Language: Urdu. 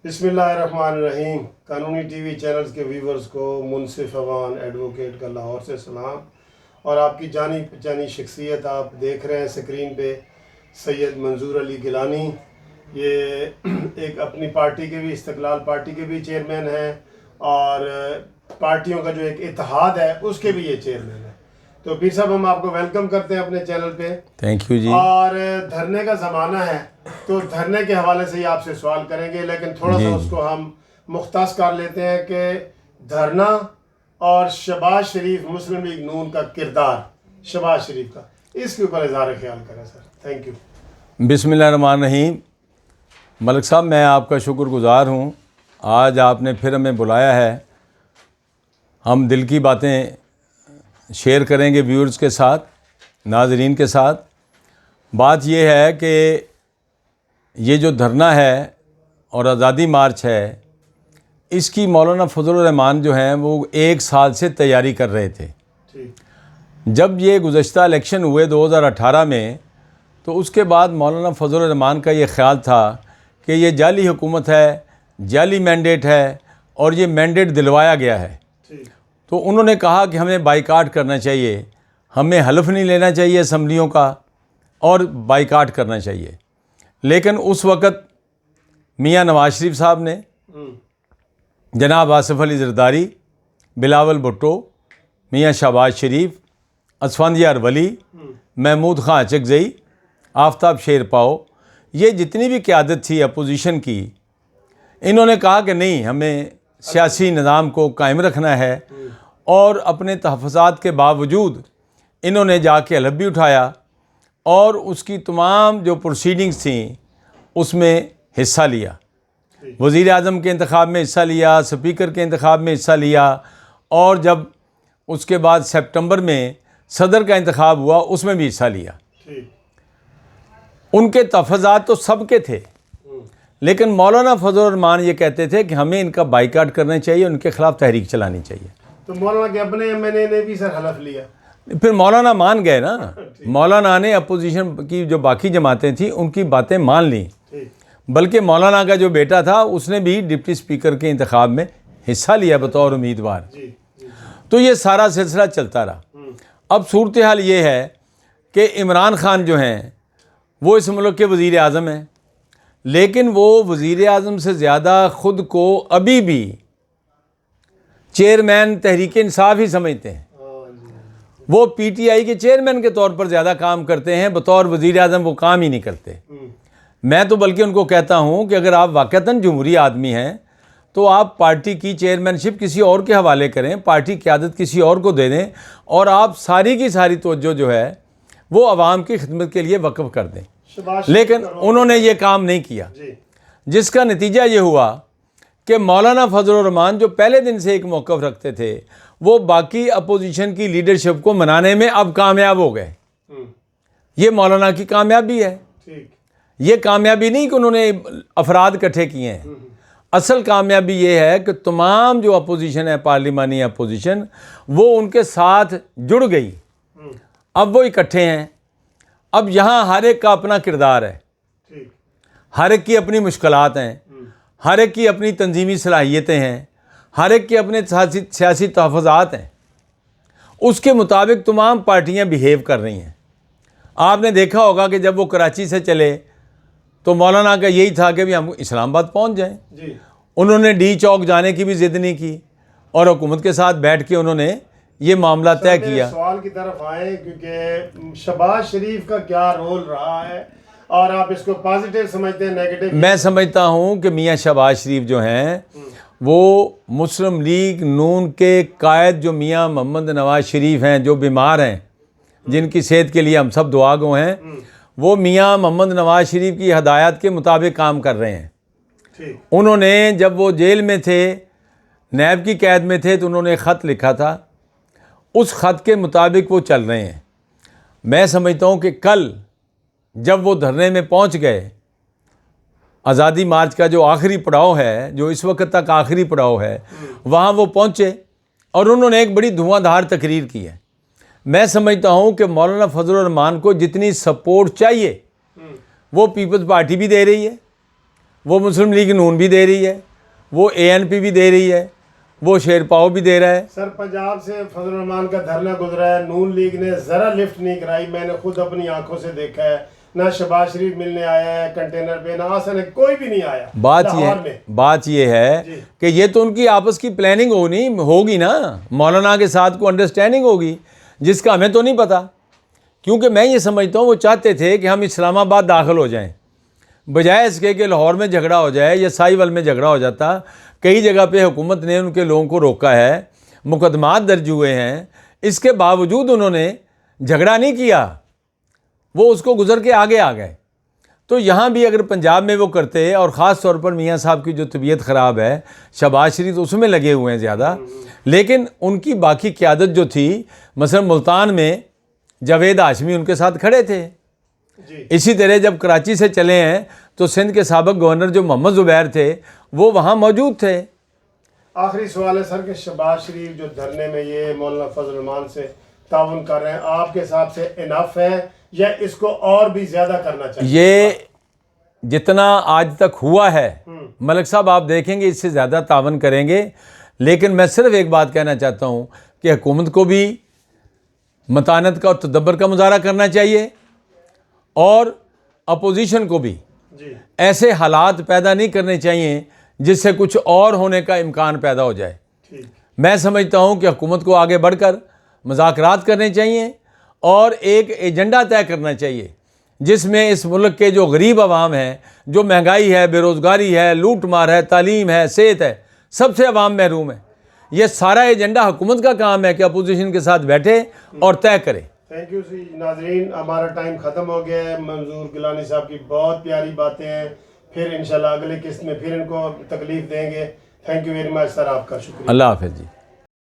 بسم اللہ الرحمن الرحیم۔ قانونی ٹی وی چینلز کے ویورز کو منصف عوان ایڈوکیٹ کا لاہور سے سلام، اور آپ کی جانی پہچانی شخصیت آپ دیکھ رہے ہیں سکرین پہ، سید منظور علی گیلانی۔ یہ ایک اپنی پارٹی کے بھی، استقلال پارٹی کے بھی چیئرمین ہیں، اور پارٹیوں کا جو ایک اتحاد ہے اس کے بھی یہ چیئرمین ہیں۔ تو پیر صاحب، ہم آپ کو ویلکم کرتے ہیں اپنے چینل پہ۔ تھینک یو جی۔ اور دھرنے کا زمانہ ہے تو دھرنے کے حوالے سے ہی آپ سے سوال کریں گے، لیکن تھوڑا سا اس کو ہم مختص کر لیتے ہیں کہ دھرنا اور شہباز شریف مسلم لیگ نون کا کردار، شہباز شریف کا، اس کے اوپر اظہار خیال کریں سر۔ Thank you. بسم اللہ الرحمن الرحیم۔ ملک صاحب، میں آپ کا شکر گزار ہوں، آج آپ نے پھر ہمیں بلایا ہے۔ ہم دل کی باتیں شیئر کریں گے ویورز کے ساتھ، ناظرین کے ساتھ۔ بات یہ ہے کہ یہ جو دھرنا ہے اور آزادی مارچ ہے، اس کی مولانا فضل الرحمان جو ہیں وہ 1 سال سے تیاری کر رہے تھے۔ جب یہ گزشتہ الیکشن ہوئے 2018 میں، تو اس کے بعد مولانا فضل الرحمان کا یہ خیال تھا کہ یہ جعلی حکومت ہے، جعلی مینڈیٹ ہے، اور یہ مینڈیٹ دلوایا گیا ہے۔ تو انہوں نے کہا کہ ہمیں بائیکاٹ کرنا چاہیے، ہمیں حلف نہیں لینا چاہیے اسمبلیوں کا، اور بائیکاٹ کرنا چاہیے۔ لیکن اس وقت میاں نواز شریف صاحب نے، جناب آصف علی زرداری، بلاول بھٹو، میاں شہباز شریف، اسفندیار ولی، محمود خان اچکزئی، آفتاب شیرپاؤ، یہ جتنی بھی قیادت تھی اپوزیشن کی، انہوں نے کہا کہ نہیں، ہمیں سیاسی نظام کو قائم رکھنا ہے، اور اپنے تحفظات کے باوجود انہوں نے جا کے حلف بھی اٹھایا، اور اس کی تمام جو پروسیڈنگز تھیں اس میں حصہ لیا۔ وزیر اعظم کے انتخاب میں حصہ لیا، اسپیکر کے انتخاب میں حصہ لیا، اور جب اس کے بعد سپٹمبر میں صدر کا انتخاب ہوا اس میں بھی حصہ لیا۔ ان کے تحفظات تو سب کے تھے، لیکن مولانا فضل الرحمان یہ کہتے تھے کہ ہمیں ان کا بائیکاٹ کرنا چاہیے، ان کے خلاف تحریک چلانی چاہیے۔ تو مولانا کے اپنے ایم این اے نے بھی سر حلف لیا۔ پھر مولانا مان گئے نا، مولانا نے اپوزیشن کی جو باقی جماعتیں تھیں ان کی باتیں مان لیں، بلکہ مولانا کا جو بیٹا تھا اس نے بھی ڈپٹی اسپیکر کے انتخاب میں حصہ لیا بطور امیدوار۔ تو یہ سارا سلسلہ چلتا رہا۔ اب صورتحال یہ ہے کہ عمران خان جو ہیں وہ اس ملک کے وزیر اعظم ہیں، لیکن وہ وزیر اعظم سے زیادہ خود کو ابھی بھی چیئرمین تحریک انصاف ہی سمجھتے ہیں۔ وہ پی ٹی آئی کے چیئرمین کے طور پر زیادہ کام کرتے ہیں، بطور وزیر اعظم وہ کام ہی نہیں کرتے۔ میں تو بلکہ ان کو کہتا ہوں کہ اگر آپ واقعتاً جمہوری آدمی ہیں تو آپ پارٹی کی چیئرمین شپ کسی اور کے حوالے کریں، پارٹی قیادت کسی اور کو دے دیں، اور آپ ساری کی ساری توجہ جو ہے وہ عوام کی خدمت کے لیے وقف کر دیں۔ لیکن انہوں نے یہ کام نہیں کیا، جس کا نتیجہ یہ ہوا کہ مولانا فضل الرحمان جو پہلے دن سے ایک موقف رکھتے تھے، وہ باقی اپوزیشن کی لیڈرشپ کو منانے میں اب کامیاب ہو گئے۔ یہ مولانا کی کامیابی ہے۔ یہ کامیابی نہیں کہ انہوں نے افراد اکٹھے کیے ہیں، اصل کامیابی یہ ہے کہ تمام جو اپوزیشن ہے، پارلیمانی اپوزیشن، وہ ان کے ساتھ جڑ گئی۔ اب وہ اکٹھے ہیں۔ اب یہاں ہر ایک کا اپنا کردار ہے، ہر ایک کی اپنی مشکلات ہیں، ہر ایک کی اپنی تنظیمی صلاحیتیں ہیں، ہر ایک کے اپنے سیاسی تحفظات ہیں۔ اس کے مطابق تمام پارٹیاں بیہیو کر رہی ہیں۔ آپ نے دیکھا ہوگا کہ جب وہ کراچی سے چلے تو مولانا کا یہی تھا کہ بھی ہم اسلام آباد پہنچ جائیں۔ انہوں نے ڈی چوک جانے کی بھی ضد نہیں کی، اور حکومت کے ساتھ بیٹھ کے انہوں نے یہ معاملہ طے کیا۔ سوال کی طرف آئیں، کیونکہ شہباز شریف کا کیا رول رہا ہے، اور آپ اس کو پازیٹیو سمجھتے ہیں نیگیٹو؟ میں سمجھتا ہوں کہ میاں شہباز شریف جو ہیں وہ مسلم لیگ نون کے قائد جو میاں محمد نواز شریف ہیں، جو بیمار ہیں، جن کی صحت کے لیے ہم سب دعا گو ہیں، وہ میاں محمد نواز شریف کی ہدایات کے مطابق کام کر رہے ہیں۔ انہوں نے جب وہ جیل میں تھے، نیب کی قید میں تھے، تو انہوں نے خط لکھا تھا، اس خط کے مطابق وہ چل رہے ہیں۔ میں سمجھتا ہوں کہ کل جب وہ دھرنے میں پہنچ گئے، آزادی مارچ کا جو آخری پڑاؤ ہے، جو اس وقت تک آخری پڑاؤ ہے، وہاں وہ پہنچے اور انہوں نے ایک بڑی دھواں دھار تقریر کی ہے۔ میں سمجھتا ہوں کہ مولانا فضل الرحمان کو جتنی سپورٹ چاہیے وہ پیپلز پارٹی بھی دے رہی ہے، وہ مسلم لیگ نون بھی دے رہی ہے, وہ ANP بھی دے رہی ہے, وہ شیر پاؤ بھی دے رہا ہے. سر پنجاب سے فضل الرحمان کا دھرنا گزرا ہے, نون لیگ نے ذرا لفٹ نہیں کرائی, میں نے خود اپنی آنکھوں سے دیکھا ہے. نہ شہباز شریف ملنے آیا ہے کنٹینر پہ, نہ حسن, کوئی بھی نہیں آیا. بات یہ ہے کہ یہ تو ان کی آپس کی پلاننگ ہوگی نا, مولانا کے ساتھ کوئی انڈرسٹینڈنگ ہوگی جس کا ہمیں تو نہیں پتا. کیونکہ میں یہ سمجھتا ہوں وہ چاہتے تھے کہ ہم اسلام آباد داخل ہو جائیں, بجائے اس کے کہ لاہور میں جھگڑا ہو جائے یا ساہیوال میں جھگڑا ہو جاتا. کئی جگہ پہ حکومت نے ان کے لوگوں کو روکا ہے, مقدمات درج ہوئے ہیں, اس کے باوجود انہوں نے جھگڑا نہیں کیا, وہ اس کو گزر کے آگے آ گئے. تو یہاں بھی اگر پنجاب میں وہ کرتے, اور خاص طور پر میاں صاحب کی جو طبیعت خراب ہے, شہباز شریف اس میں لگے ہوئے ہیں زیادہ, لیکن ان کی باقی قیادت جو تھی, مثلا ملتان میں جاوید ہاشمی ان کے ساتھ کھڑے تھے. اسی طرح جب کراچی سے چلے ہیں تو سندھ کے سابق گورنر جو محمد زبیر تھے وہ وہاں موجود تھے. آخری سوال ہے سر کہ شہباز شریف جو دھرنے میں یہ مولانا فضل الرحمان سے تعاون کر رہے ہیں, آپ کے حساب سے انف ہے یا اس کو اور بھی زیادہ کرنا چاہیے؟ یہ جتنا آج تک ہوا ہے ملک صاحب, آپ دیکھیں گے اس سے زیادہ تعاون کریں گے. لیکن میں صرف ایک بات کہنا چاہتا ہوں کہ حکومت کو بھی متانت کا اور تدبر کا مظاہرہ کرنا چاہیے, اور اپوزیشن کو بھی ایسے حالات پیدا نہیں کرنے چاہیے جس سے کچھ اور ہونے کا امکان پیدا ہو جائے. میں سمجھتا ہوں کہ حکومت کو آگے بڑھ کر مذاکرات کرنے چاہیے اور ایک ایجنڈا طے کرنا چاہیے جس میں اس ملک کے جو غریب عوام ہیں, جو مہنگائی ہے, بے روزگاری ہے, لوٹ مار ہے, تعلیم ہے, صحت ہے, سب سے عوام محروم ہے. یہ سارا ایجنڈا حکومت کا کام ہے کہ اپوزیشن کے ساتھ بیٹھے اور طے کرے. تھینک یو سی. ناظرین, ہمارا ٹائم ختم ہو گیا ہے. منظور گیلانی صاحب کی بہت پیاری باتیں ہیں, پھر انشاءاللہ اگلے قسط میں پھر ان کو تکلیف دیں گے. تھینک یو ویری مچ سر, آپ کا شکریہ. اللہ حافظ جی.